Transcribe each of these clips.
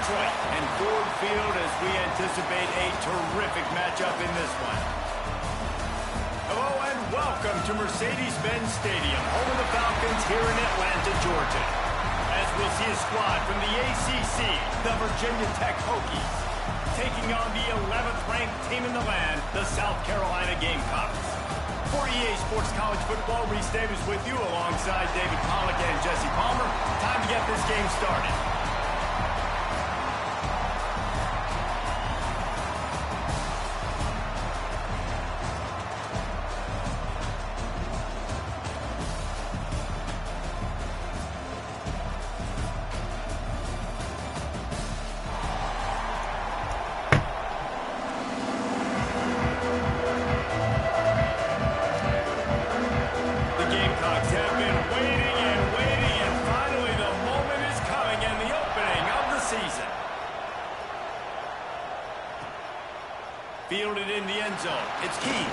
Detroit and Ford Field as we anticipate a terrific matchup in this one. Hello and welcome to Mercedes-Benz Stadium, home of the Falcons here in Atlanta, Georgia. As we'll see a squad from the ACC, the Virginia Tech Hokies, taking on the 11th ranked team in the land, the South Carolina Gamecocks. For EA Sports College Football, Reese Davis with you alongside David Pollack and Jesse Palmer. Time to get this game started. Fielded in the end zone. It's key.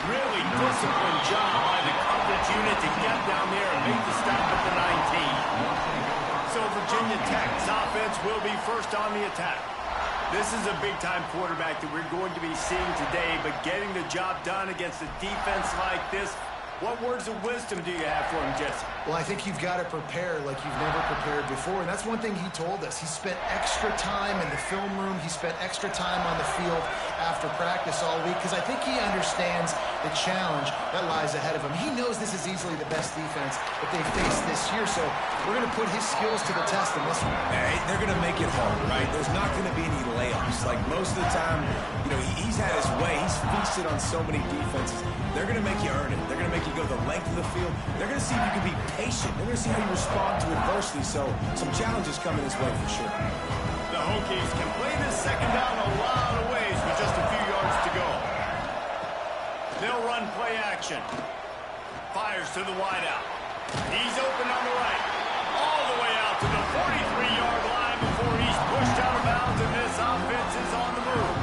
Really disciplined job by the coverage unit to get down there and make the stop at the 19. So Virginia Tech's offense will be first on the attack. This is a big-time quarterback that we're going to be seeing today, but getting the job done against a defense like this, what words of wisdom do you have for him, Jesse? Well, I think you've got to prepare like you've never prepared before, and that's one thing he told us. He spent extra time in the film room. He spent extra time on the field after practice all week because I think he understands the challenge that lies ahead of him. He knows this is easily the best defense that they faced this year, so we're going to put his skills to the test in this one. Hey, they're going to make it hard, right? There's not going to be any layups. Like most of the time, you know, he's had his way. He's feasted on so many defenses. They're going to make you earn it. They're going to make you go the length of the field. They're going to see if you can be patient. They're going to see how you respond to adversity. So some challenges coming his way for sure. The Hokies can play this second down a lot of ways with just a few yards to go. They'll run play action. Fires to the wideout. He's open on the right. All the way out to the 43-yard line before he's pushed out of bounds, and this offense is on the move.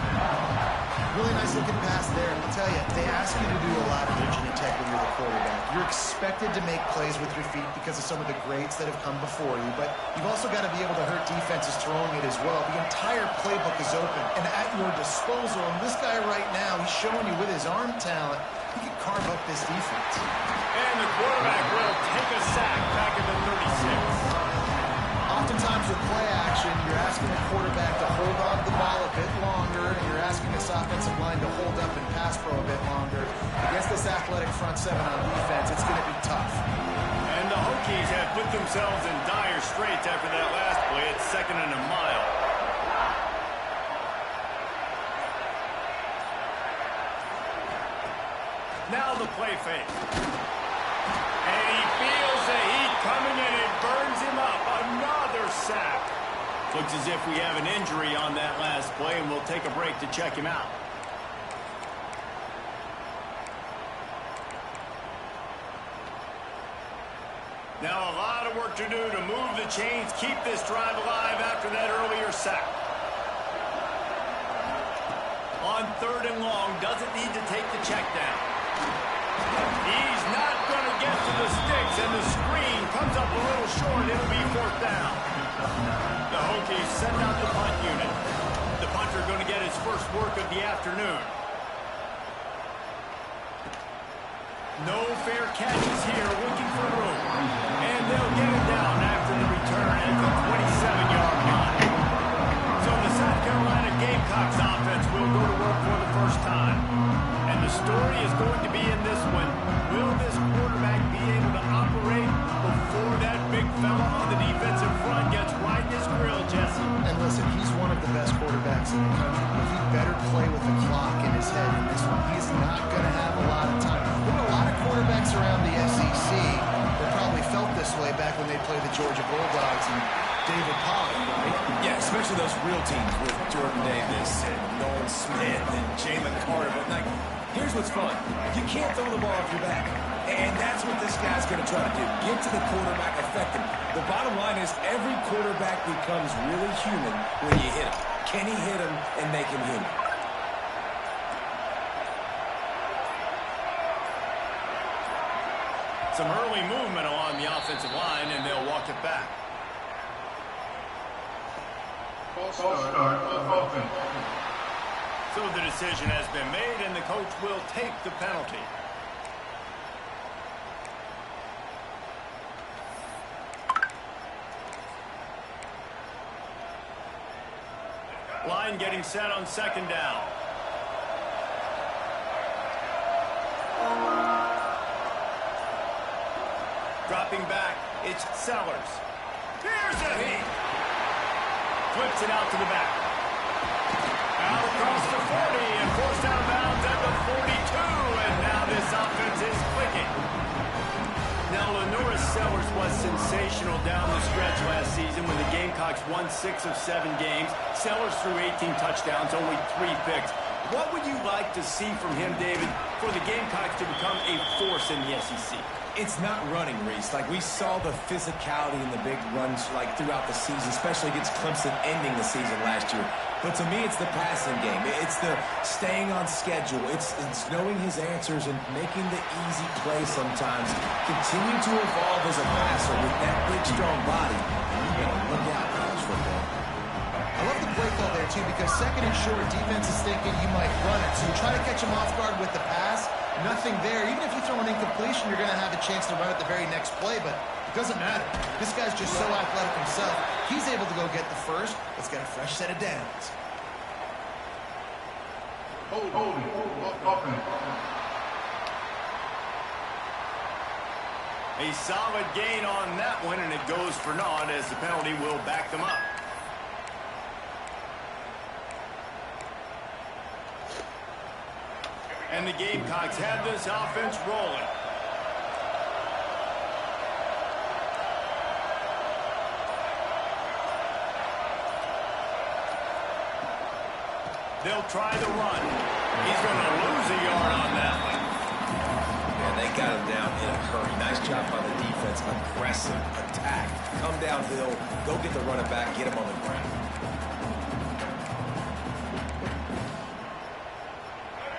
Really nice looking pass there. And I'll tell you, they ask you to do a lot of Virginia Tech when you're the quarterback. You're expected to make plays with your feet because of some of the greats that have come before you, but you've also got to be able to hurt defenses throwing it as well. The entire playbook is open and at your disposal, and this guy right now, he's showing you with his arm talent, he can carve up this defense. And the quarterback will take a sack back at the 36. Oftentimes with play action, you're asking the quarterback to hold on to the ball a bit longer, and you're asking this offensive line to hold up and pass pro a bit longer. Against this athletic front seven on defense, it's going to be tough. And the Hokies have put themselves in dire straits after that last play. It's 2nd and a mile. Now the play fake. And he feels the heat coming and it burns him up. Another sack. Looks as if we have an injury on that last play, and we'll take a break to check him out. Now a lot of work to do to move the chains, keep this drive alive after that earlier sack. On 3rd and long, doesn't need to take the check down. He's not going to get to the sticks, and the screen comes up a little short. It'll be 4th down. The Hokies send out the punt unit. The punter going to get his first work of the afternoon. No fair catches here, looking for room. And they'll get it down after the return at the 27-yard line. So the South Carolina Gamecocks offense will go to work for the first time. And the story is going to be in this one. Will this quarterback be able to operate before that big fella on the defensive front gets right in his grill, Jesse? And listen, he's one of the best quarterbacks in the country, but he better play with the clock in his head in this one. He's not going to have a lot of time. There are a lot of quarterbacks around the SEC that probably felt this way back when they played the Georgia Bulldogs and David Pollack, right? Yeah, especially those real teams with Jordan Davis and Nolan Smith and Jalen Carter. But like, here's what's fun. You can't throw the ball off your back. And that's what this guy's going to try to do. Get to the quarterback, affect him. The bottom line is every quarterback becomes really human when you hit him. Can he hit him and make him human? Some early movement along the offensive line, and they'll walk it back. So the decision has been made, and the coach will take the penalty. Line getting set on second down. Dropping back, it's Sellers. Here's a hit. Flips it out to the back. Out across the 40 and forced out of bounds at the 42. And now this offense is clicking. Now, Lenoris Sellers was sensational down the stretch last season when the Gamecocks won 6 of 7 games. Sellers threw 18 touchdowns, only 3 picks. What would you like to see from him, David, for the Gamecocks to become a force in the SEC? It's not running, Reese. Like, we saw the physicality in the big runs, like, throughout the season, especially against Clemson ending the season last year. But to me, it's the passing game. It's the staying on schedule. It's knowing his answers and making the easy play sometimes. Continue to evolve as a passer with that big, strong body. And you got to look out for college football. I love the play call there, too, because second and short, defense is thinking you might run it. So you try to catch him off guard with the pass. Nothing there. Even if you throw an incompletion, you're going to have a chance to run it the very next play, but it doesn't matter. This guy's just so athletic himself. He's able to go get the first. Let's get a fresh set of downs. A solid gain on that one, and it goes for naught as the penalty will back them up. And the Gamecocks have this offense rolling. They'll try the run. He's going to lose a yard on that one. Yeah, they got him down in a hurry. Nice job by the defense. Aggressive attack. Come downhill. Go get the running back. Get him on the ground.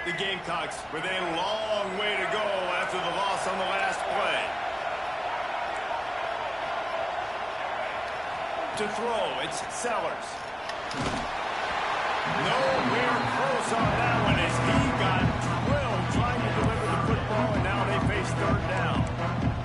The Gamecocks with a long way to go after the loss on the last play. To throw, it's Sellers. Nowhere close on that one as he got drilled trying to deliver the football, and now they face third down.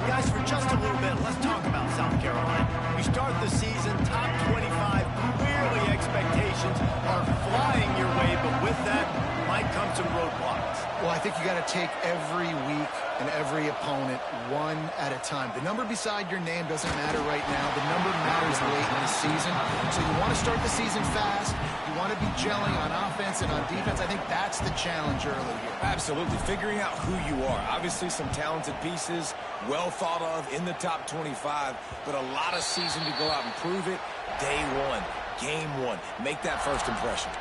Guys, for just a little bit, let's talk about South Carolina. You start the season top 25. Clearly expectations are flying your way, but with that might come some roadblocks. Well, I think you got to take every week and every opponent one at a time. The number beside your name doesn't matter right now. The number matters late in the season. So you want to start the season fast. You want to be gelling on offense and on defense. I think that's the challenge early here. Absolutely. Figuring out who you are. Obviously, some talented pieces, well thought of in the top 25, but a lot of season to go out and prove it. Day one, game one. Make that first impression.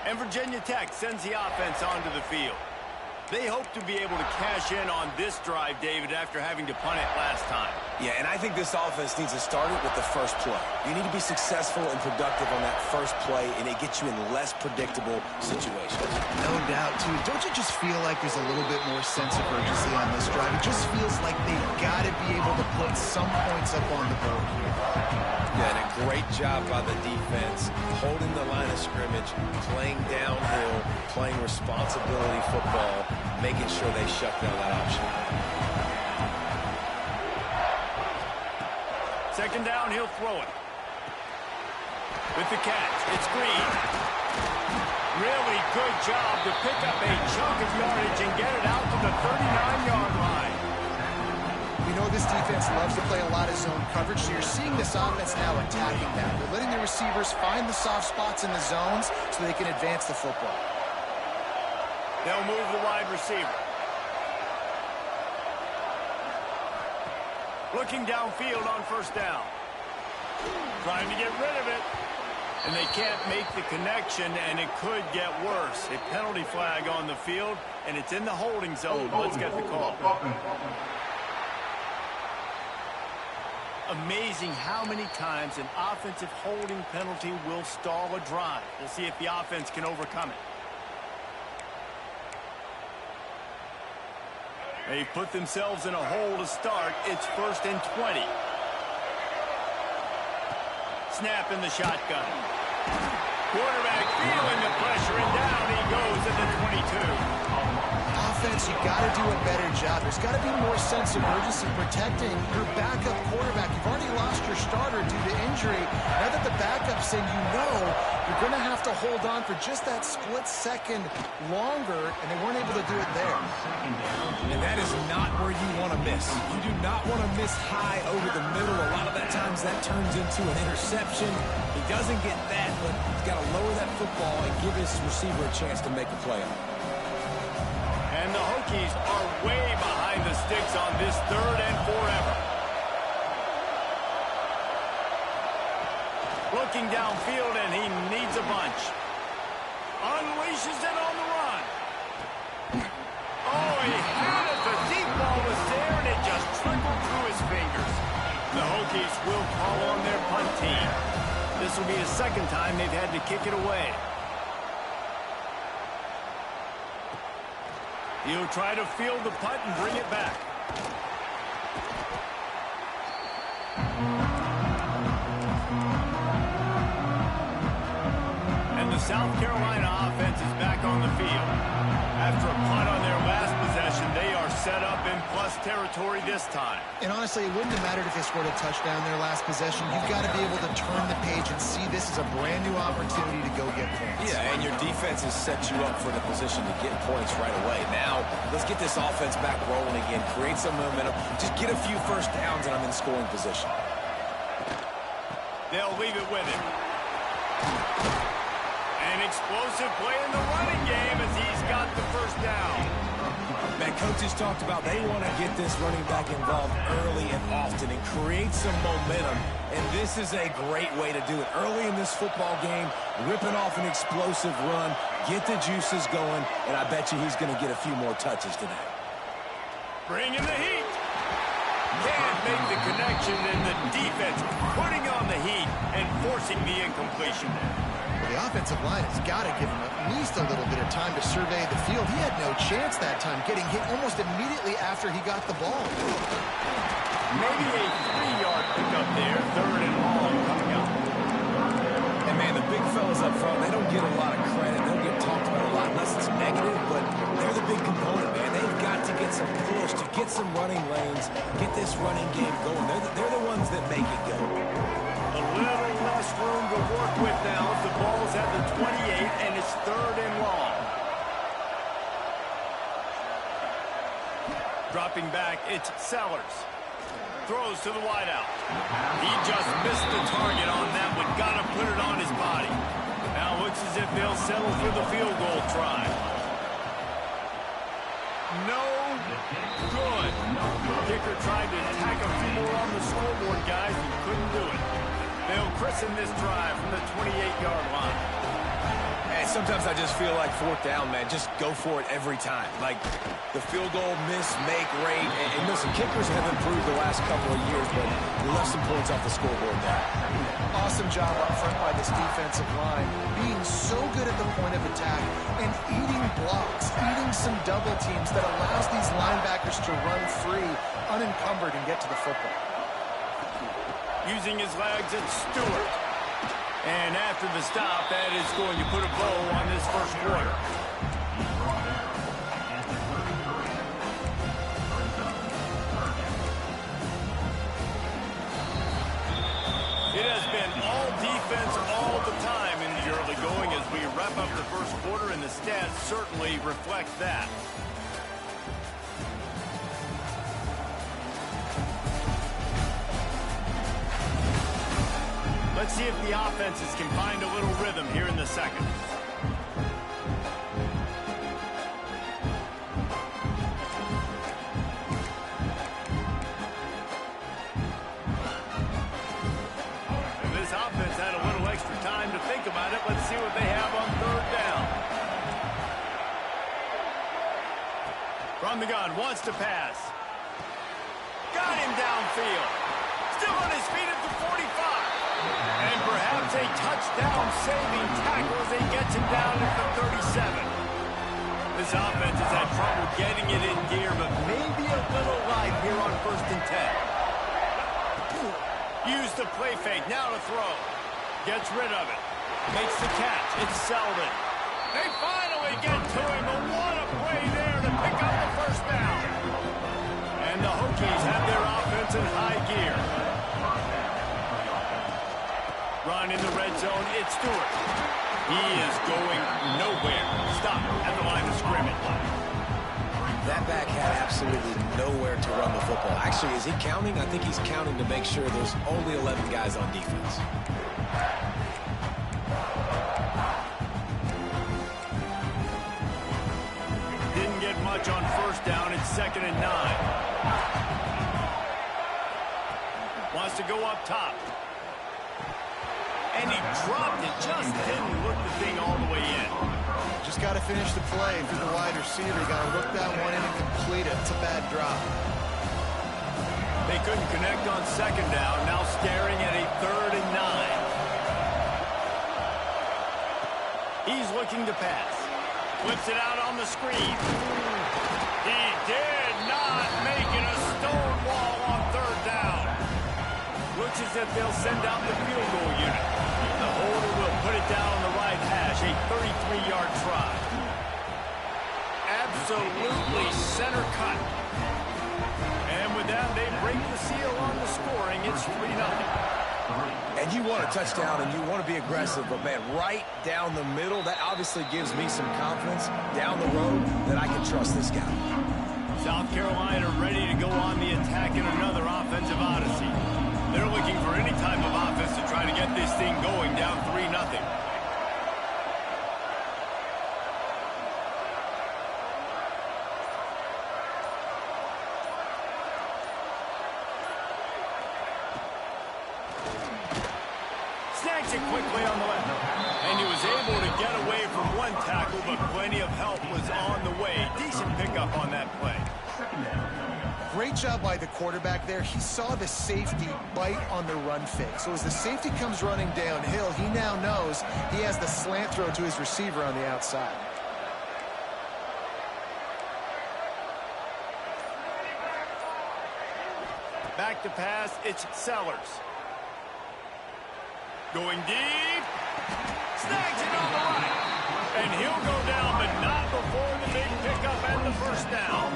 And Virginia Tech sends the offense onto the field. They hope to be able to cash in on this drive, David, after having to punt it last time. Yeah, and I think this offense needs to start it with the first play. You need to be successful and productive on that first play, and it gets you in less predictable situations. No doubt, too. Don't you just feel like there's a little bit more sense of urgency on this drive? It just feels like they've got to be able to put some points up on the board here. Yeah, and a great job by the defense, holding the line of scrimmage, playing downhill, playing responsibility football, making sure they shut down that option. Second down, he'll throw it. With the catch, it's Green. Really good job to pick up a chunk of yardage and get it out to the 39-yard line. You know this defense loves to play a lot of zone coverage, so you're seeing this offense now attacking that. They're letting the receivers find the soft spots in the zones so they can advance the football. They'll move the wide receiver. Looking downfield on first down. Trying to get rid of it. And they can't make the connection, and it could get worse. A penalty flag on the field, and it's in the holding zone. Let's get the call. Amazing how many times an offensive holding penalty will stall a drive. We'll see if the offense can overcome it. They put themselves in a hole to start. It's 1st and 20. Snap in the shotgun. Quarterback feeling the pressure, and down he goes at the 22. Offense, you got to do a better job. There's got to be more sense of urgency protecting your backup quarterback. You've already lost your starter due to injury. Now that the backup's in, you know you're going to have to hold on for just that split second longer, and they weren't able to do it there. And that is not where you want to miss. You do not want to miss high over the middle. A lot of that times that turns into an interception. He doesn't get that, but he's got to lower that football and give his receiver a chance to make a play on it. And the Hokies are way behind the sticks on this 3rd and forever. Looking downfield, and he needs a bunch. Unleashes it on the run. Oh, he had it. The deep ball was there, and it just trickled through his fingers. The Hokies will call on their punt team. This will be the 2nd time they've had to kick it away. He'll try to field the punt and bring it back. And the South Carolina offense is back on the field. After a punt on their last possession, they are set up in plus territory this time. And honestly, it wouldn't have mattered if they scored a touchdown their last possession. You've got to be able to turn the page and see this as a brand new opportunity to go get points. Yeah, and your defense has set you up for the position to get points right away. Now, let's get this offense back rolling again, create some momentum, just get a few first downs, and I'm in scoring position. They'll leave it with him. An explosive play in the running game as he's got the first down. Man, coaches talked about they want to get this running back involved early and often and create some momentum. And this is a great way to do it. Early in this football game, ripping off an explosive run, get the juices going, and I bet you he's going to get a few more touches today. Bringing the heat. Can't make the connection, and the defense putting on the heat and forcing the incompletion. The offensive line has got to give him at least a little bit of time to survey the field. He had no chance that time, getting hit almost immediately after he got the ball. Maybe a 3-yard pickup there, 3rd and long coming up. And man, the big fellas up front, they don't get a lot of credit. They don't get talked about a lot unless it's negative, but they're the big component, man. They've got to get some push, to get some running lanes, get this running game going. They're the ones that make it go. A little less room to work with now as the ball's at the 28, and it's 3rd and long. Dropping back, it's Sellers. Throws to the wideout. He just missed the target on that one. Got to put it on his body. Now looks as if they'll settle for the field goal try. No good. Kicker tried to tack a few more on the scoreboard, guys, and couldn't do it. They'll christen this drive from the 28-yard line. And sometimes I just feel like 4th down, man. Just go for it every time. Like the field goal miss, make rate. And listen, kickers have improved the last couple of years, but we left some points off the scoreboard there. Awesome job up front by this defensive line, being so good at the point of attack and eating blocks, eating some double teams that allows these linebackers to run free, unencumbered, and get to the football. Using his legs, it's Stewart. And after the stop, that is going to put a bow on this first quarter. It has been all defense all the time in the early going as we wrap up the first quarter, and the stats certainly reflect that. Let's see if the offenses can find a little rhythm here in the second. And this offense had a little extra time to think about it. Let's see what they have on 3rd down. From the gun, wants to pass. Got him downfield. Still on his feet at the 45. And perhaps a touchdown-saving tackle as he gets him down at the 37. This offense has had trouble getting it in gear, but maybe a little life here on 1st and 10. Use the play fake, now to throw. Gets rid of it. Makes the catch. It's Selden. They finally get to him, but what a play there to pick up the first down. And the Hokies have their offense in high gear. Run in the red zone. It's Stewart. He is going nowhere. Stop at the line of scrimmage. That back had absolutely nowhere to run the football. Actually, is he counting? I think he's counting to make sure there's only 11 guys on defense. Didn't get much on first down. It's 2nd and 9. Wants to go up top. And he dropped it. Just didn't look the thing all the way in. Just got to finish the play. If you're the wide receiver, you got to look that one in and complete it. It's a bad drop. They couldn't connect on 2nd down. Now staring at a 3rd and 9. He's looking to pass. Flips it out on the screen. He did not make it a stonewall on 3rd down. Looks as if they'll send out the field goal unit. The holder will put it down on the right hash, a 33-yard try. Absolutely center cut. And with that, they break the seal on the scoring. It's 3-0. And you want a touchdown and you want to be aggressive, but man, right down the middle, that obviously gives me some confidence down the road that I can trust this guy. South Carolina ready to go on the attack in another offensive odyssey. They're looking for any type of offense to try to get this thing going, down 3-0. Snags it quickly on the left. And he was able to get away from one tackle, but plenty of help was on the way. Decent pickup on that play. Great job by the quarterback there. He saw the safety bite on the run fake. So as the safety comes running downhill, he now knows he has the slant throw to his receiver on the outside. Back to pass, it's Sellers. Going deep. Snags it on the right. And he'll go down, but not before the big pickup and the first down.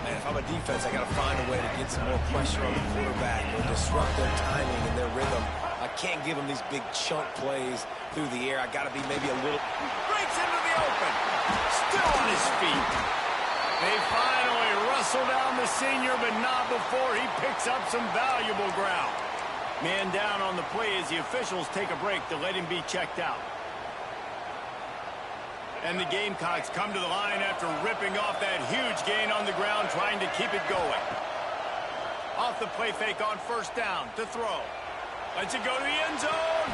Man, if I'm a defense, I got to find a way to get some more pressure on the quarterback or disrupt their timing and their rhythm. I can't give them these big chunk plays through the air. I got to be maybe a little... Breaks into the open. Still on his feet. They finally wrestle down the senior, but not before he picks up some valuable ground. Man down on the play as the officials take a break to let him be checked out. And the Gamecocks come to the line after ripping off that huge gain on the ground, trying to keep it going. Off the play fake on first down to throw. Lets it go to the end zone.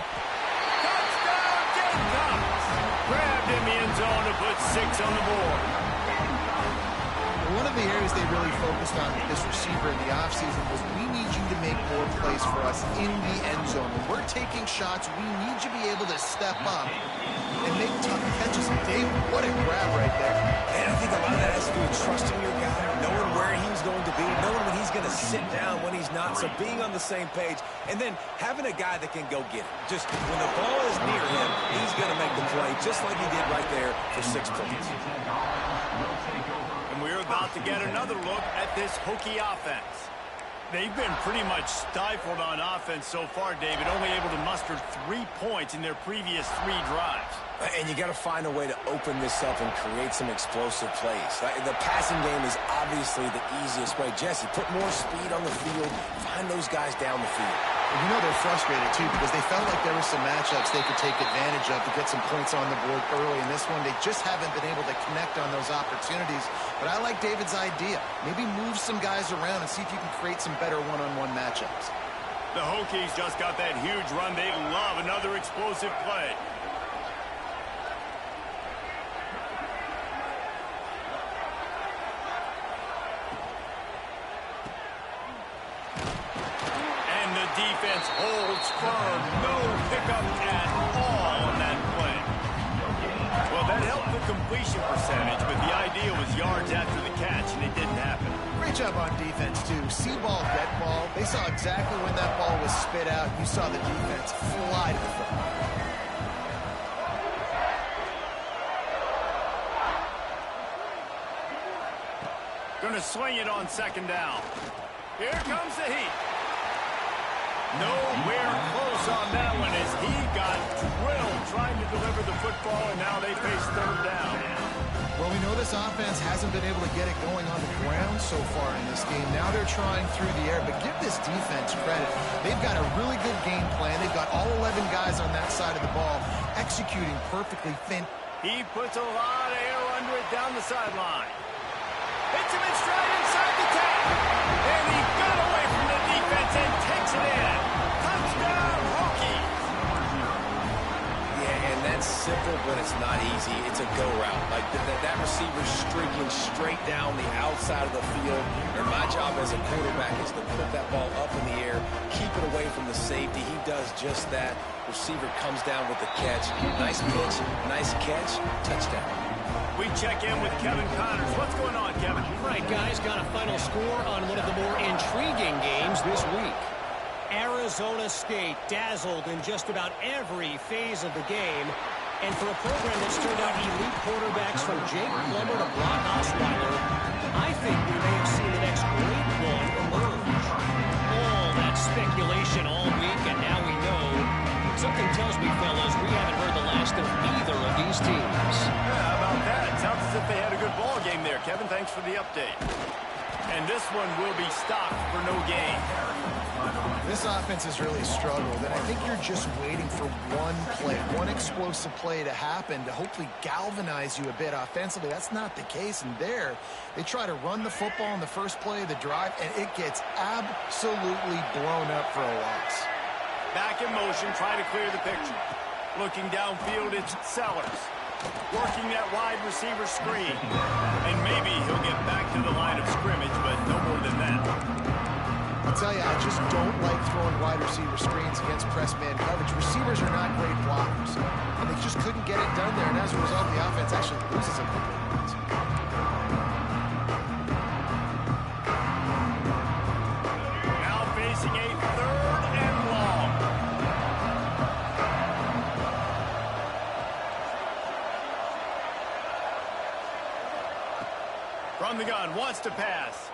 Touchdown, Gamecocks! Grabbed in the end zone to put 6 on the board. One of the areas they really focused on with this receiver in the offseason was we need you to make more plays for us in the end zone. When we're taking shots, we need you to be able to step up and make tough catches. Dave, what a grab right there. And I think a lot of that has to do with trusting your guy, knowing where he's going to be, knowing when he's going to sit down, when he's not, so being on the same page, and then having a guy that can go get it. Just when the ball is near him, he's going to make the play, just like he did right there for 6 points. And we're about to get another look at this Hokie offense. They've been pretty much stifled on offense so far, David, only able to muster 3 points in their previous 3 drives. And you got to find a way to open this up and create some explosive plays. The passing game is obviously the easiest way. Jesse, put more speed on the field. Find those guys down the field. And you know they're frustrated, too, because they felt like there were some matchups they could take advantage of to get some points on the board early. In this one, they just haven't been able to connect on those opportunities. But I like David's idea. Maybe move some guys around and see if you can create some better one-on-one matchups. The Hokies just got that huge run. They love another explosive play. Defense holds firm. No pickup at all on that play. Well, that helped the completion percentage, but the idea was yards after the catch, and it didn't happen. Great job on defense, too. See ball, get ball. They saw exactly when that ball was spit out. You saw the defense fly to the front. Going to swing it on second down. Here comes the heat. Nowhere close on that one as he got drilled trying to deliver the football, and now they face third down. Well, we know this offense hasn't been able to get it going on the ground so far in this game. Now they're trying through the air, but give this defense credit. They've got a really good game plan. They've got all 11 guys on that side of the ball executing perfectly. He puts a lot of air under it down the sideline. Hits him in stride inside the 10. And he got away from the defense and takes it in. Touchdown, Hokies. Yeah, and that's simple, but it's not easy. It's a go route. Like that receiver's streaking straight down the outside of the field. And my job as a quarterback is to put that ball up in the air, keep it away from the safety. He does just that. Receiver comes down with the catch. Nice pitch, nice catch, touchdown. We check in with Kevin Connors. What's going on, Kevin? Right, guys, got a final score on one of the more intriguing games this week. Arizona State dazzled in just about every phase of the game. And for a program that's turned out elite quarterbacks from Jake Plummer to Brock Osweiler, I think we may have seen the next great one emerge. All that speculation all week, and now we know. Something tells me, fellas, we haven't heard the last of either of these teams. Yeah, how about that? Sounds as if they had a good ball game there. Kevin, thanks for the update. And this one will be stopped for no gain. This offense has really struggled, and I think you're just waiting for one play, one explosive play to happen to hopefully galvanize you a bit offensively. That's not the case, and there, they try to run the football in the first play of the drive, and it gets absolutely blown up for a loss. Back in motion, trying to clear the picture. Looking downfield, it's Sellers. Working that wide receiver screen. And maybe he'll get back to the line of scrimmage, but no more than that. I'll tell you, I just don't like throwing wide receiver screens against press man coverage. Receivers are not great blockers, and they just couldn't get it done there, and as a result, the offense actually loses a couple of points. Now facing a third and long. From the gun, wants to pass.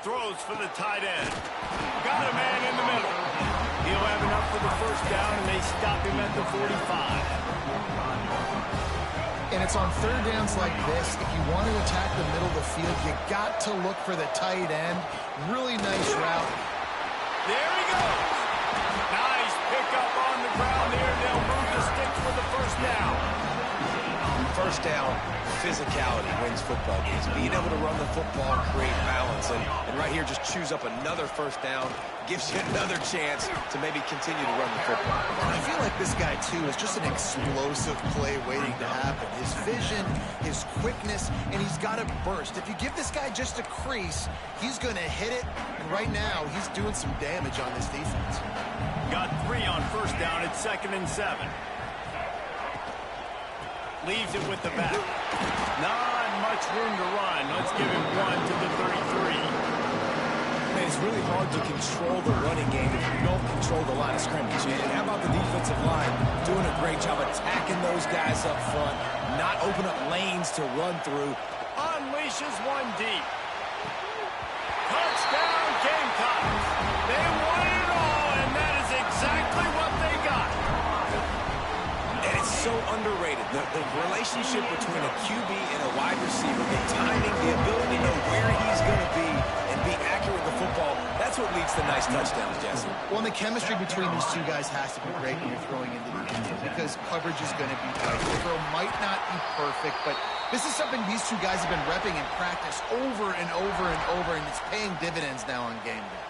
Throws for the tight end. Got a man in the middle. He'll have enough for the first down, and they stop him at the 45. And it's on third downs like this. If you want to attack the middle of the field, you got to look for the tight end. Really nice route. There he goes. Nice pickup on the ground there. They'll move the sticks for the first down. First down, physicality wins football games. Being able to run the football and create balance. And right here, just choose up another first down. Gives you another chance to maybe continue to run the football. And I feel like this guy, too, is just an explosive play waiting to happen. His vision, his quickness, and he's got a burst. If you give this guy just a crease, he's going to hit it. And right now, he's doing some damage on this defense. Got 3 on first down at 2nd and 7. Leaves it with the back. Not much room to run. Let's give him 1 to the 33. Man, it's really hard to control the running game if you don't control the line of scrimmage. And how about the defensive line doing a great job attacking those guys up front, not open up lanes to run through. Unleashes one deep. Touchdown, Gamecocks. They won it all, and that is exactly what they got. And it's so underrated. The relationship between a QB and a wide receiver, the timing, the ability to know where he's going to be and be accurate with the football, that's what leads to nice touchdowns, Jesse. Well, and the chemistry between these two guys has to be great when you're throwing into the end zone because coverage is going to be tight. The throw might not be perfect, but this is something these two guys have been repping in practice over and over and over, and it's paying dividends now on game day.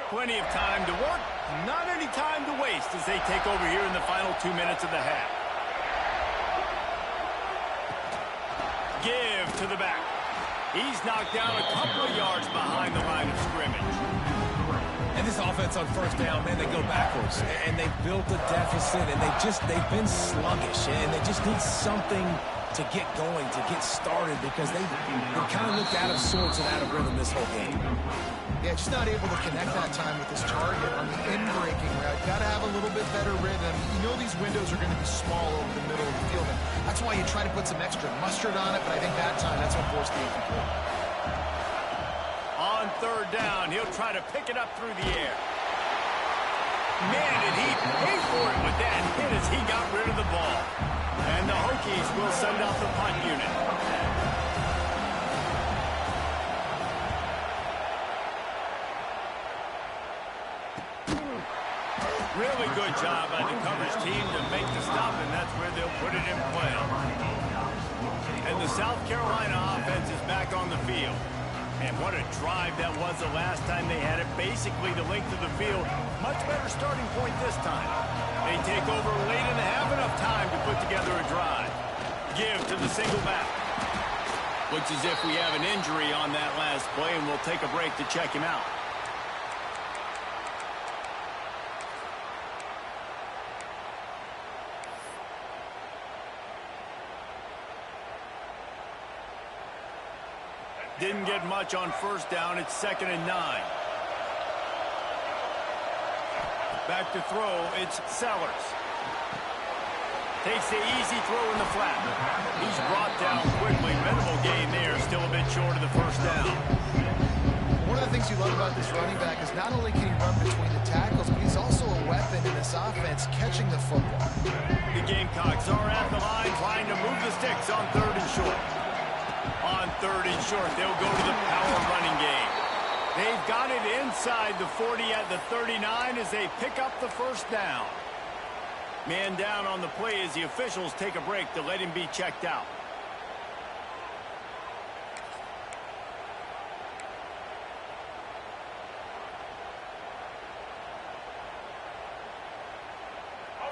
Plenty of time to work, not any time to waste as they take over here in the final 2 minutes of the half. Give to the back. He's knocked down a couple of yards behind the line of scrimmage. And this offense on first down, man, they go backwards. And they've built a deficit, and they've been sluggish. And they just need something to get going, to get started, because they kind of looked out of sorts and out of rhythm this whole game. Yeah, just not able to connect that time with his target on the in-breaking route. Got to have a little bit better rhythm. You know these windows are going to be small over the middle of the field. And that's why you try to put some extra mustard on it, but I think that time that's what forced the incomplete. On third down, he'll try to pick it up through the air. Man, did he pay for it with that hit as he got rid of the ball. And the Hokies will send out the punt unit. Really good job by the coverage team to make the stop, and that's where they'll put it in play. And the South Carolina offense is back on the field. And what a drive that was the last time they had it. Basically the length of the field. Much better starting point this time. They take over late in the half, enough time to put together a drive. Give to the single back. Looks as if we have an injury on that last play, and we'll take a break to check him out. Didn't get much on first down. It's 2nd and 9. Back to throw. It's Sellers. Takes the easy throw in the flat. He's brought down quickly. Minimal gain there. Still a bit short of the first down. One of the things you love about this running back is not only can he run between the tackles, but he's also a weapon in this offense catching the football. The Gamecocks are at the line trying to move the sticks on 3rd and short. On 3rd and short, they'll go to the power running game. They've got it inside the 40 at the 39 as they pick up the first down. Man down on the play as the officials take a break to let him be checked out.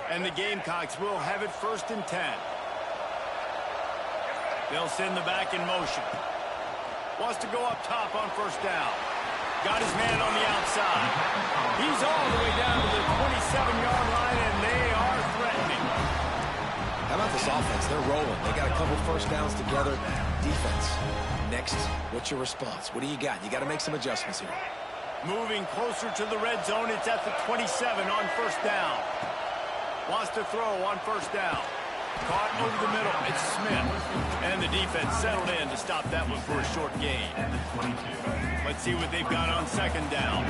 And the Gamecocks will have it 1st and 10. They'll send the back in motion. Wants to go up top on first down. Got his man on the outside. He's all the way down to the 27-yard line, and they are threatening. How about this offense? They're rolling. They got a couple first downs together. Defense. Next, what's your response? What do you got? You got to make some adjustments here. Moving closer to the red zone. It's at the 27 on first down. Wants to throw on first down. Caught over the middle. It's Smith. And the defense settled in to stop that one for a short gain. Let's see what they've got on 2nd down.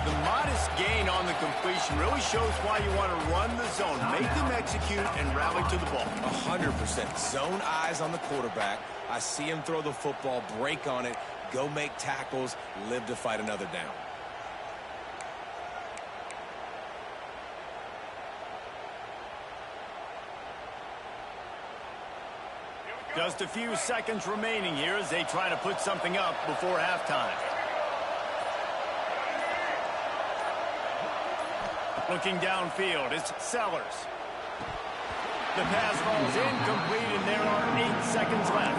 The modest gain on the completion really shows why you want to run the zone. Make them execute and rally to the ball. 100%. Zone eyes on the quarterback. I see him throw the football, break on it, go make tackles, live to fight another down. Just a few seconds remaining here as they try to put something up before halftime. Looking downfield, it's Sellers. The pass falls incomplete, and there are 8 seconds left.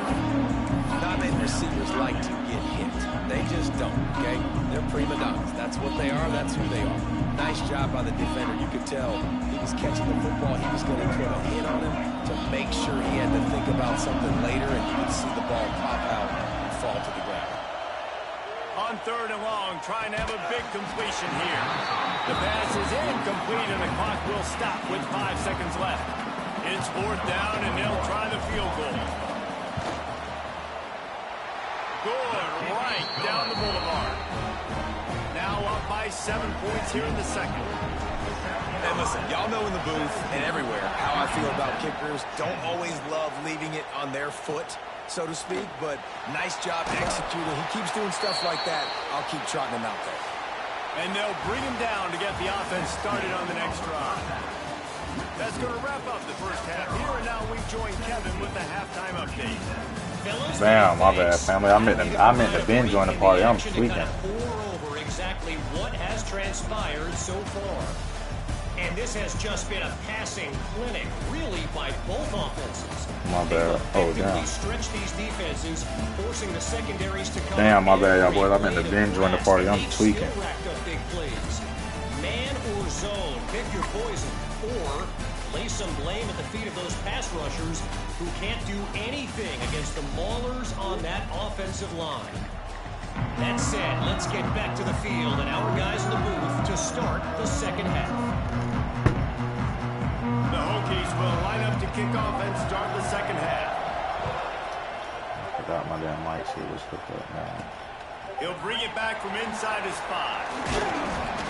Not many receivers like to get hit. They just don't, okay? They're prima donnas. That's what they are. That's who they are. Nice job by the defender. You could tell he was catching the football. He was going to put a hit on him to make sure he had to think about something later, and you could see the ball pop out and fall to the ground. On 3rd and long, trying to have a big completion here. The pass is incomplete, and the clock will stop with 5 seconds left. It's 4th down, and they'll try the field goal. Good, right down the boulevard. Now up by 7 points here in the 2nd. And listen, y'all know in the booth and everywhere how I feel about kickers. Don't always love leaving it on their foot, so to speak, but nice job executing. He keeps doing stuff like that. I'll keep trotting him out there. And they'll bring him down to get the offense started on the next drive. That's going to wrap up the first half here, and now we join Kevin with the halftime update. Damn, my bad, family. I meant to binge on the party. I'm tweaking. Over exactly what has transpired so far. And this has just been a passing clinic, really, by both offenses. My bad. Oh, damn. Stretch these defenses, forcing the secondaries to come. Damn, my bad, y'all boys. I meant to binge on the party. I'm tweaking. Racked up big plays. Man or zone, pick your poison. Or lay some blame at the feet of those pass rushers who can't do anything against the maulers on that offensive line. That said, let's get back to the field and our guys in the booth to start the second half. kickoff and start the second half. I forgot my damn mic shit was hooked up now. He'll bring it back from inside his 5.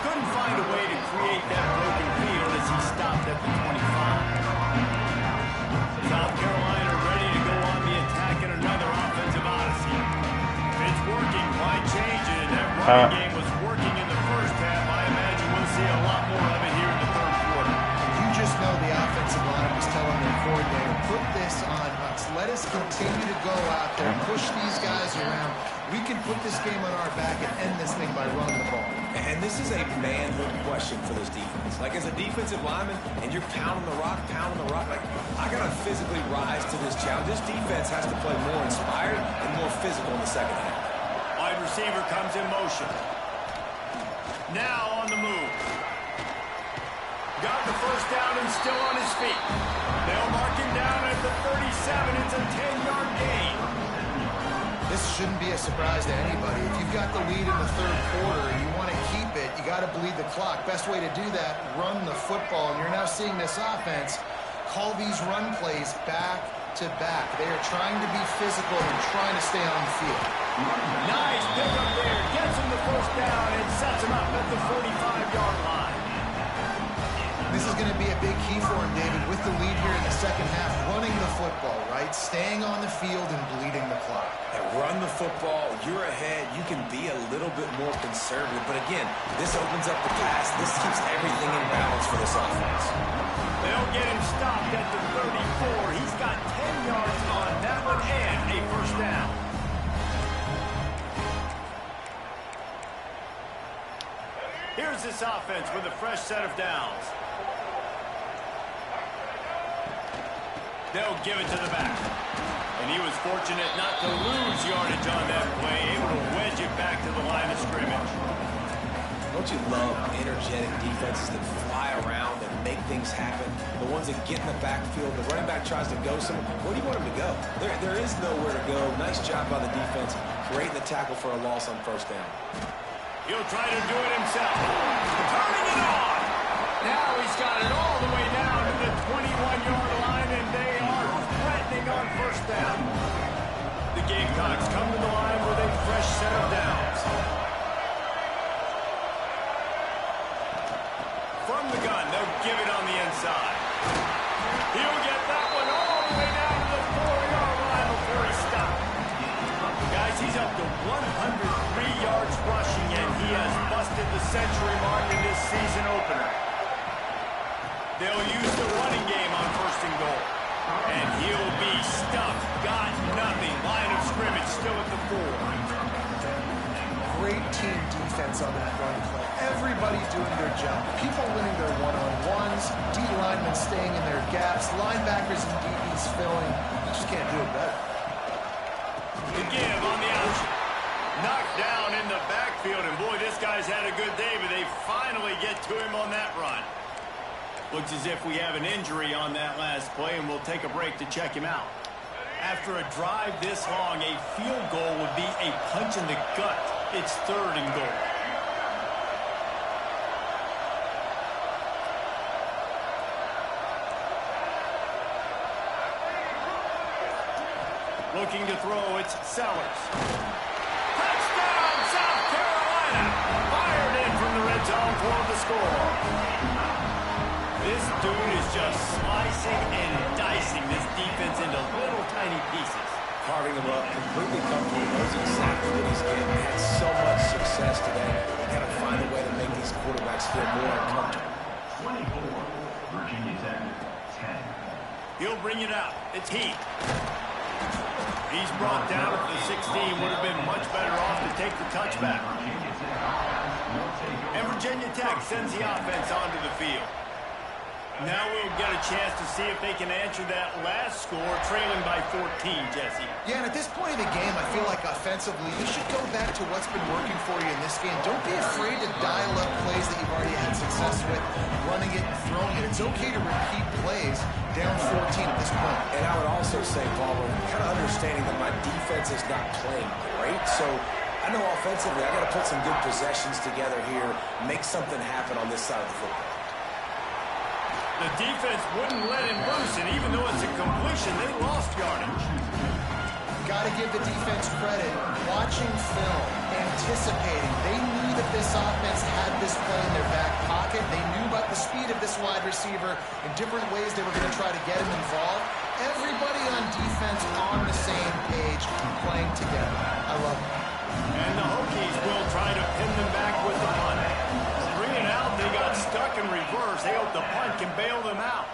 Couldn't find a way to create that broken field as he stopped at the 25. South Carolina ready to go on the attack in another offensive odyssey. If it's working, why change it? That running game was working in the first half. I imagine we'll see a lot more of it here in the third quarter. You just know the offensive line was telling their coordinator, put this on us. Let us continue to go out there, push these guys around. We can put this game on our back and end this thing by running the ball. And this is a manhood question for this defense. Like, as a defensive lineman, and you're pounding the rock, like, I got to physically rise to this challenge. This defense has to play more inspired and more physical in the second half. Wide receiver comes in motion. Now on the move. Got the first down and still on his feet. They'll mark him down at the 37. It's a 10-yard gain. This shouldn't be a surprise to anybody. If you've got the lead in the third quarter and you want to keep it, you got to bleed the clock. Best way to do that, run the football. And you're now seeing this offense call these run plays back to back. They are trying to be physical and trying to stay on the field. Nice pickup there. Gets him the first down and sets him up at the 45-yard line. This is going to be a big key for him, David, with the lead here in the second half, running the football, right? Staying on the field and bleeding the clock. And run the football, you're ahead, you can be a little bit more conservative. But again, this opens up the pass. This keeps everything in balance for this offense. They'll get him stopped at the 34. He's got 10 yards on that one and a first down. Here's this offense with a fresh set of downs. They'll give it to the back. And he was fortunate not to lose yardage on that play, able to wedge it back to the line of scrimmage. Don't you love energetic defenses that fly around and make things happen? The ones that get in the backfield, the running back tries to go somewhere. Where do you want him to go? There is nowhere to go. Nice job by the defense, creating the tackle for a loss on first down. He'll try to do it himself. Turning it on. Now he's got it all the way down to the 21-yard line, and they are threatening on first down. The Gamecocks come to the line with a fresh set of downs. From the gun, they'll give it on the inside. He'll get that one all the way down to the 4-yard line before he stops. Guys, he's up to 103 yards rushing, and he has busted the century mark in this season opener. They'll use the running game on first and goal. And he'll be stuffed. Got nothing. Line of scrimmage still at the 4. Great team defense on that run play. Everybody doing their job. People winning their one-on-ones. D linemen staying in their gaps. Linebackers and DBs filling. You just can't do it better. The give on the option. Knocked down in the backfield. And boy, this guy's had a good day, but they finally get to him on that run. Looks as if we have an injury on that last play, and we'll take a break to check him out. After a drive this long, a field goal would be a punch in the gut. It's third and goal. Looking to throw, it's Sellers. Touchdown, South Carolina! Fired in from the red zone for the score. This dude is just slicing and dicing this defense into little tiny pieces. Carving him up, completely comfortable, knows exactly what he's getting. Had so much success today. You got to find a way to make these quarterbacks feel more uncomfortable. 24, Virginia Tech, 10. He'll bring it out. It's Heath. He's brought down at the 16. Would have been much better off to take the touchback. And Virginia Tech sends the offense onto the field. Now we'll get a chance to see if they can answer that last score, trailing by 14, Jesse. Yeah, and at this point of the game, I feel like offensively, you should go back to what's been working for you in this game. Don't be afraid to dial up plays that you've already had success with, running it and throwing it. It's okay to repeat plays down 14 at this point. And I would also say, Palmer, kind of understanding that my defense is not playing great, so I know offensively I got to put some good possessions together here, make something happen on this side of the football. The defense wouldn't let him loose, and even though it's a completion, they lost yardage. Got to give the defense credit. Watching film, anticipating. They knew that this offense had this play in their back pocket. They knew about the speed of this wide receiver in different ways they were going to try to get him involved. Everybody on defense on the same page, playing together. I love it. And the Hokies will try to pin them back with the punt. Bring it out, they got stuck in reverse. They hope the punt can bail them out.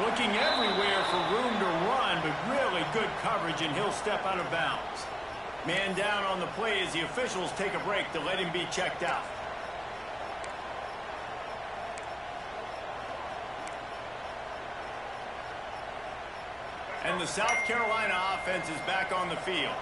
Looking everywhere for room to run, but really good coverage, and he'll step out of bounds. Man down on the play as the officials take a break to let him be checked out. And the South Carolina offense is back on the field.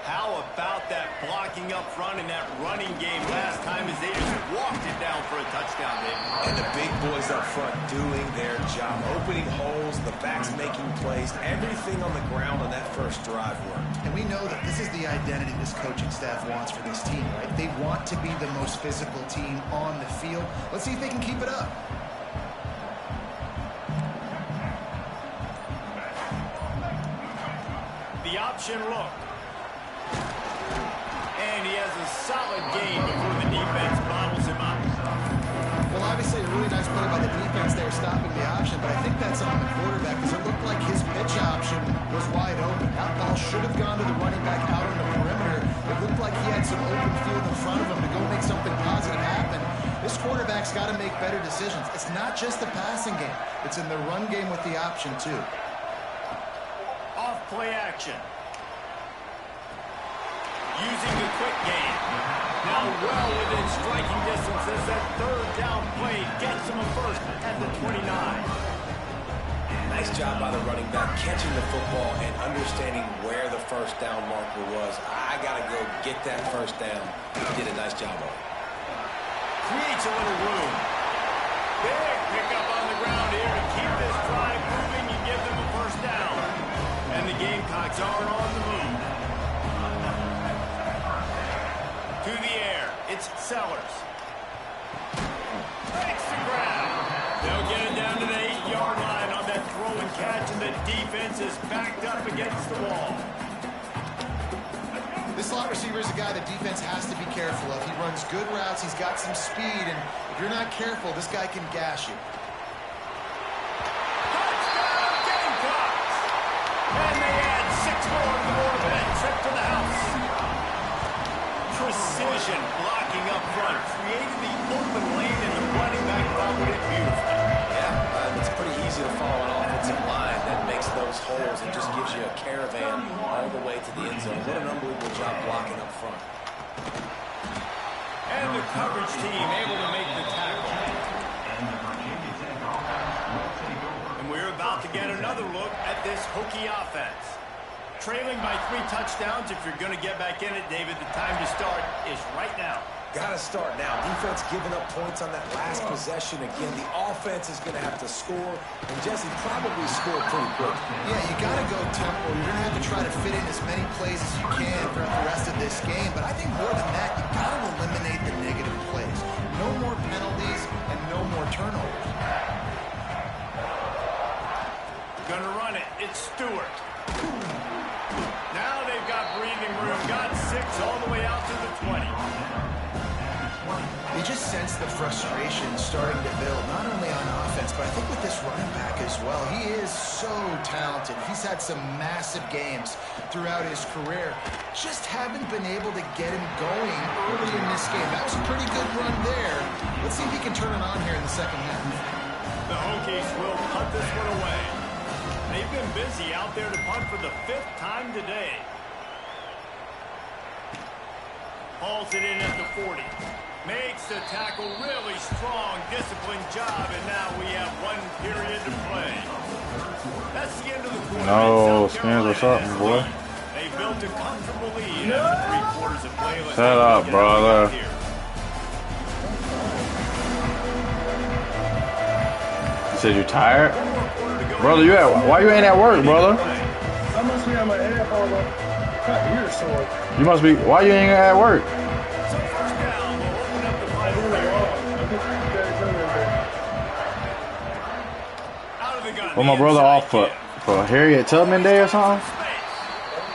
How about that blocking up front and that running game last time as they just walked it down for a touchdown, David? And the big boys up front doing their job. Opening holes, the backs making plays, everything on the ground on that first drive worked. And we know that this is the identity this coaching staff wants for this team, right? They want to be the most physical team on the field. Let's see if they can keep it up. The option look. And he has a solid gain before the defense bottles him up. Well, obviously a really nice play by the defense there stopping the option, but I think that's on the quarterback because it looked like his pitch option was wide open. That ball should have gone to the running back out on the perimeter. It looked like he had some open field in front of him to go make something positive happen. This quarterback's got to make better decisions. It's not just the passing game. It's in the run game with the option, too. Off play action. Using the quick game. Now well within striking distance as that third down play gets him a first at the 29. Nice job by the running back catching the football and understanding where the first down marker was. I got to go get that first down. He did a nice job of it. Creates a little room. Big pickup on the ground here to keep this drive moving and give them a first down. And the Gamecocks are on the move. To the air, it's Sellers. Breaks the ground. They'll get it down to the 8-yard line on that throw and catch, and the defense is backed up against the wall. This slot receiver is a guy the defense has to be careful of. He runs good routes, he's got some speed, and if you're not careful, this guy can gash you. Touchdown, Gamecocks! And they add 6 more to the board of that trip to the house. Precision blocking up front, created the open lane, and the running back followed it beautifully. Yeah, it's pretty easy to follow an offensive line that makes those holes and just gives you a caravan all the way to the end zone. What an unbelievable job blocking up front. And the coverage team able to make the tackle. And we're about to get another look at this Hokie offense. Trailing by 3 touchdowns. If you're going to get back in it, David, the time to start is right now. Got to start now. Defense giving up points on that last possession. Again, the offense is going to have to score, and Jesse probably score pretty quick. Yeah, you got to go tempo. You're going to have to try to fit in as many plays as you can throughout the rest of this game. But I think more than that, you got to eliminate the negative plays. No more penalties and no more turnovers. Gonna run it. It's Stewart. Now they've got breathing room. Got 6 all the way out to the 20. You just sense the frustration starting to build, not only on offense, but I think with this running back as well. He is so talented. He's had some massive games throughout his career. Just haven't been able to get him going early in this game. That was a pretty good run there. Let's see if he can turn it on here in the second half. The Hokies will punt this one away. They've been busy out there to punt for the 5th time today. Hauls it in at the 40. Makes the tackle, really strong, disciplined job, and now we have 1 period to play. That's the end of the quarter. No, Skins, what's up, boy? They built a comfortable lead after 3 quarters of play. Shut up, brother. You said you're tired? Brother, why you ain't at work, brother? I must be on my headphones. My ears sore. You must be, why you ain't at work? So first down, we'll open up the I really final. are. on Put the my brother inside off kid. for Harriet Tubman Day or something.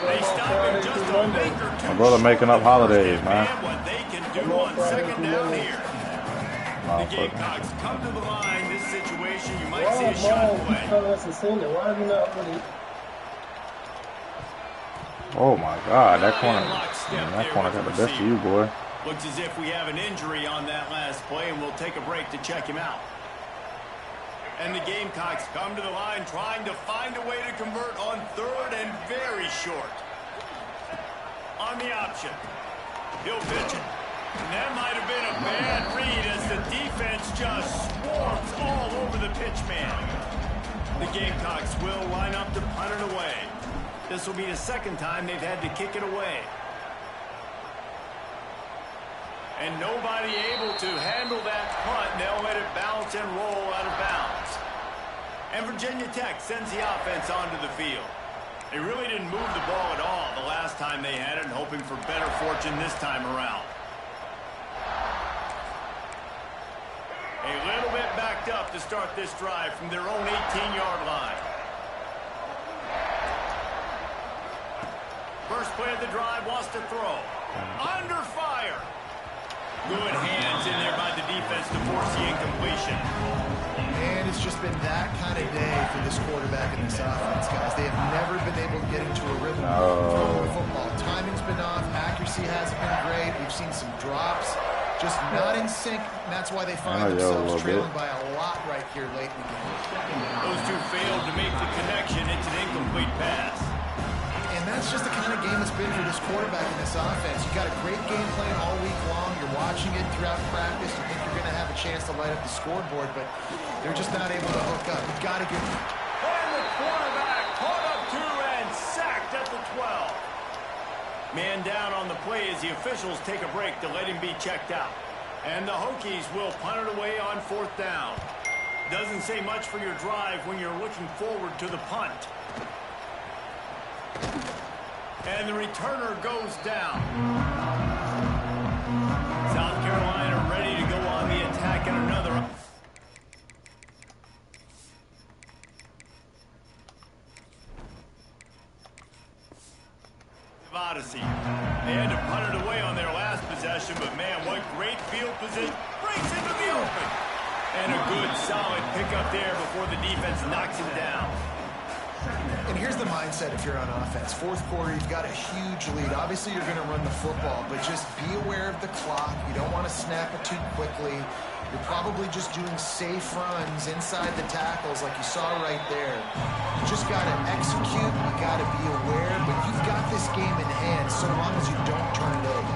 They stop him just a make or two. My brother making up short of the holidays, first man. and what they can do on second down here. The Nah, fuck. Gamecocks come to the line. This situation, you might Why see a is shot Miles play. telling us to send it? Why is he not really? Oh my God, that corner, In lockstep that there corner with got the the best of you, boy. Looks as if we have an injury on that last play, and we'll take a break to check him out. And the Gamecocks come to the line trying to find a way to convert on third and very short. On the option. He'll pitch it. And that might have been a bad read as the defense just swarms all over the pitch man. The Gamecocks will line up to punt it away. This will be the second time they've had to kick it away. And nobody able to handle that punt. They'll let it bounce and roll out of bounds. And Virginia Tech sends the offense onto the field. They really didn't move the ball at all the last time they had it, and hoping for better fortune this time around. A little bit backed up to start this drive from their own 18-yard line. First play of the drive, wants to throw. Under fire. Good hands in there by the defense to force the incompletion. And it's just been that kind of day for this quarterback and this offense, guys. They have never been able to get into a rhythm throwing the football. Timing's been off. Accuracy hasn't been great. We've seen some drops. Just not in sync. And that's why they find themselves trailing by a lot right here late in the game. Those two failed to make the connection. It's an incomplete pass. And that's just the kind of game it's been for this quarterback and this offense. You got a great game plan all week long. You're watching it throughout practice. You think you're going to have a chance to light up the scoreboard, but they're just not able to hook up. You've got to give them. And the quarterback caught up to and sacked at the 12. Man down on the play as the officials take a break to let him be checked out. And the Hokies will punt it away on fourth down. Doesn't say much for your drive when you're looking forward to the punt. And the returner goes down. South Carolina ready to go on the attack in another. Odyssey. They had to punt it away on their last possession, but man, what great field position. Breaks into the open. And a good, solid pickup there before the defense knocks him down. And here's the mindset if you're on offense. Fourth quarter, you've got a huge lead. Obviously, you're going to run the football, but just be aware of the clock. You don't want to snap it too quickly. You're probably just doing safe runs inside the tackles like you saw right there. You just got to execute. You got to be aware, but you've got this game in hand so long as you don't turn it over.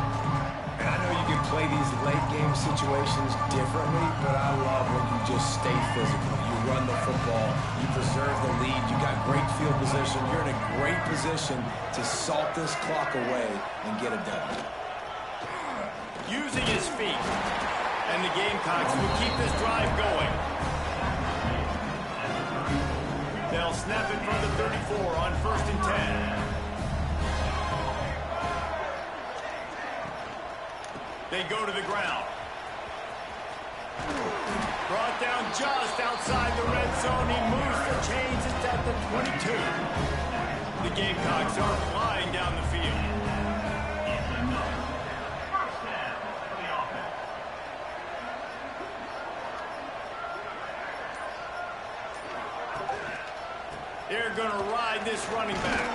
And I know you can play these late game situations differently, but I love when you just stay physical. You run the football, you preserve the lead, you got great field position. You're in a great position to salt this clock away and get it done. Using his feet. And the Gamecocks will keep this drive going. They'll snap it from the 34 on 1st and 10. They go to the ground. Brought down just outside the red zone. He moves the chains. It's at the 22. The Gamecocks are flying down the field. They're going to ride this running back.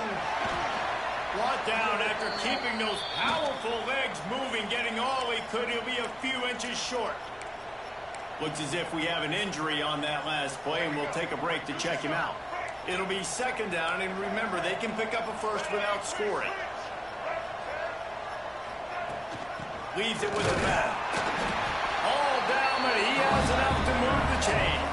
Brought down after keeping those powerful legs moving, getting all he could. He'll be a few inches short. Looks as if we have an injury on that last play, and we'll take a break to check him out. It'll be second down, and remember, they can pick up a first without scoring. Leaves it with the back. All down, but he has enough to move the chains.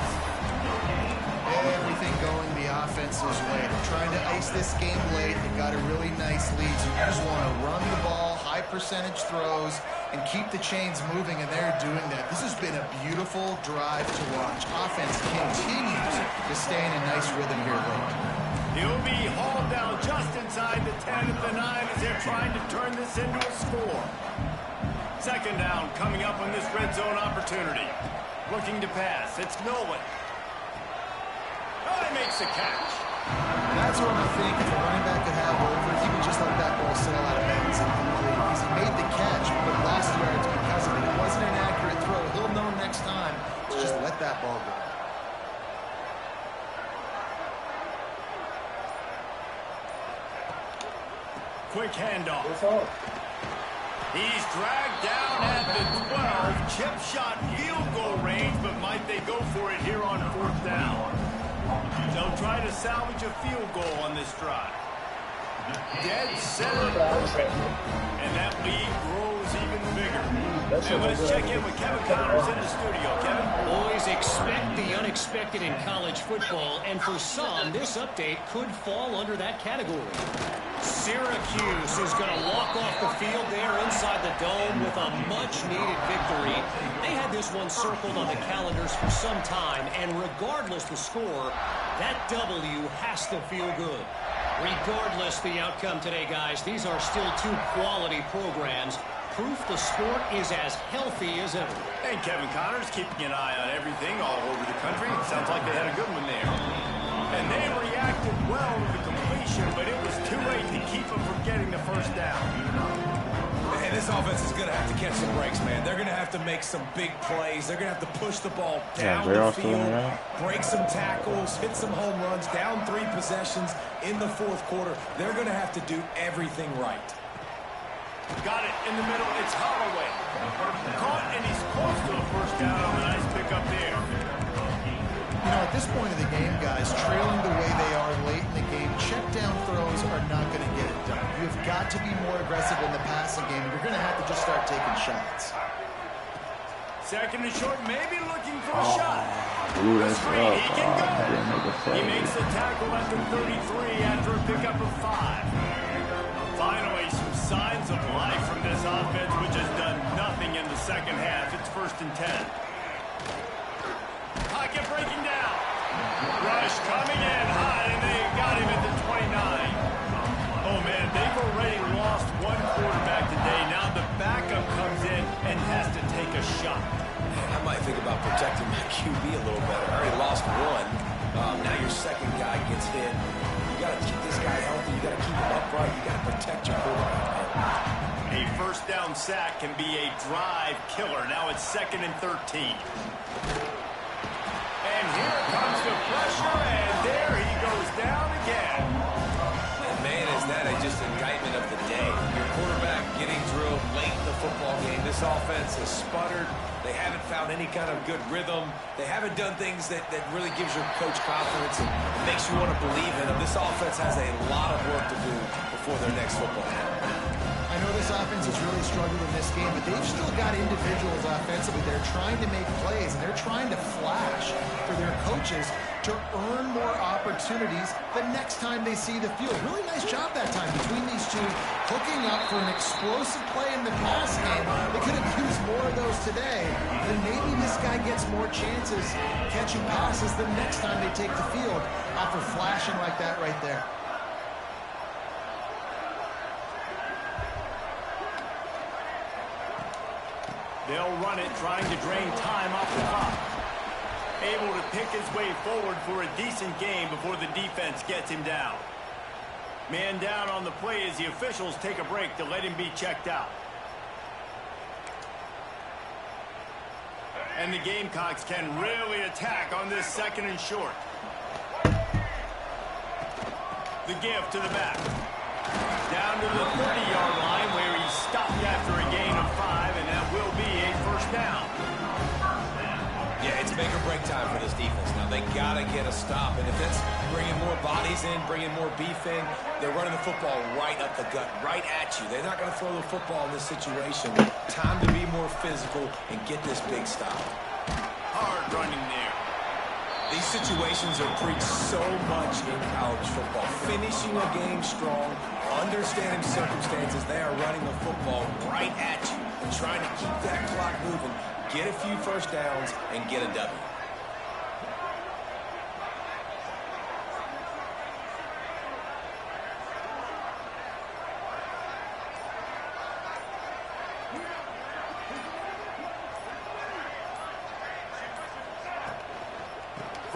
Everything going the offense's way. They're trying to ice this game late. They've got a really nice lead, so you just want to run the ball, high percentage throws, and keep the chains moving, and they're doing that. This has been a beautiful drive to watch. Offense continues to stay in a nice rhythm here late. He'll be hauled down just inside the 10 at the 9 as they're trying to turn this into a score. Second down coming up on this red zone opportunity. Looking to pass. It's Nolan. Oh, he makes the catch. That's what I think. If the running back could have over, he would just let that ball sail out of bounds and complete. Because he made the catch, but lost yards because of it. It wasn't an accurate throw. He'll know next time to just let that ball go. Quick handoff. He's dragged down at the 12. Chip shot field goal range, but might they go for it here on 4th down? They'll try to salvage a field goal on this drive. Dead center perfect. And that lead grows even bigger. And let's check in with Kevin Connors in the studio. Kevin? Always expect the unexpected in college football, and for some, this update could fall under that category. Syracuse is going to walk off the field there inside the dome with a much-needed victory. They had this one circled on the calendars for some time, and regardless the score, that W has to feel good. Regardless the outcome today, guys, these are still two quality programs. Proof the sport is as healthy as ever. And Kevin Connors keeping an eye on everything all over the country. Sounds like they had a good one there. And they reacted well to the completion, but it was too late to keep them from getting the first down. And this offense is going to have to catch some breaks, man. They're going to have to make some big plays. They're going to have to push the ball down the field, break some tackles, hit some home runs, down 3 possessions in the 4th quarter. They're going to have to do everything right. Got it in the middle. It's Holloway. Caught, and he's close to a first down on a nice pickup there. You know, at this point of the game, guys, trailing the way they are late in the game, check down throws are not going to get it done. You've got to be more aggressive in the passing game. You're going to have to just start taking shots. 2nd and short, maybe looking for a shot. Ooh, that's rough. He can go. He makes the tackle at the 33 after a pickup of 5. Finally, some signs of life from this offense, which has done nothing in the 2nd half. It's 1st and 10. Pocket breaking down. Rush coming in high, and they got him at the 29. Oh, man, they've already lost one quarterback today. Now the backup comes in and has to take a shot. Man, I might think about protecting my QB a little better. I already lost one. Now your 2nd guy gets hit. You got to keep this guy healthy. You got to keep him upright. You got to protect your quarterback. A first down sack can be a drive killer. Now it's 2nd and 13. And here comes the pressure, and there he goes down again. And man, is that just an indictment of the day. Your quarterback getting drilled late in the football game. This offense has sputtered. They haven't found any kind of good rhythm. They haven't done things that really gives your coach confidence and makes you want to believe in them. This offense has a lot of work to do before their next football game. I know this offense has really struggled in this game, but they've still got individuals offensively. They're trying to make plays, and they're trying to flash for their coaches to earn more opportunities the next time they see the field. Really nice job that time between these two, hooking up for an explosive play in the pass game. They could have used more of those today. Then maybe this guy gets more chances catching passes the next time they take the field after flashing like that right there. They'll run it, trying to drain time off the clock. Able to pick his way forward for a decent game before the defense gets him down. Man down on the play as the officials take a break to let him be checked out. And the Gamecocks can really attack on this 2nd and short. The give to the back. Down to the 30-yard line where he stopped after a gain of 5, and that will be a first down. Yeah, it's make or break time for this defense. Now, they got to get a stop. And if it's bringing more bodies in, bringing more beef in, they're running the football right up the gut, right at you. They're not going to throw the football in this situation. Time to be more physical and get this big stop. Hard running there. These situations are preached so much in college football. Finishing a game strong, understanding circumstances. They are running the football right at you and trying to keep that clock moving, get a few first downs, and get a W.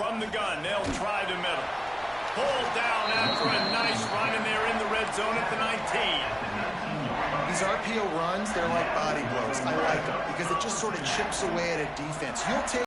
From the gun, they'll try to middle. Pulled down after a nice run, and they're in the red zone at the 19. These RPO runs, they're like body blows. I like them because it just sort of chips away at a defense. You'll take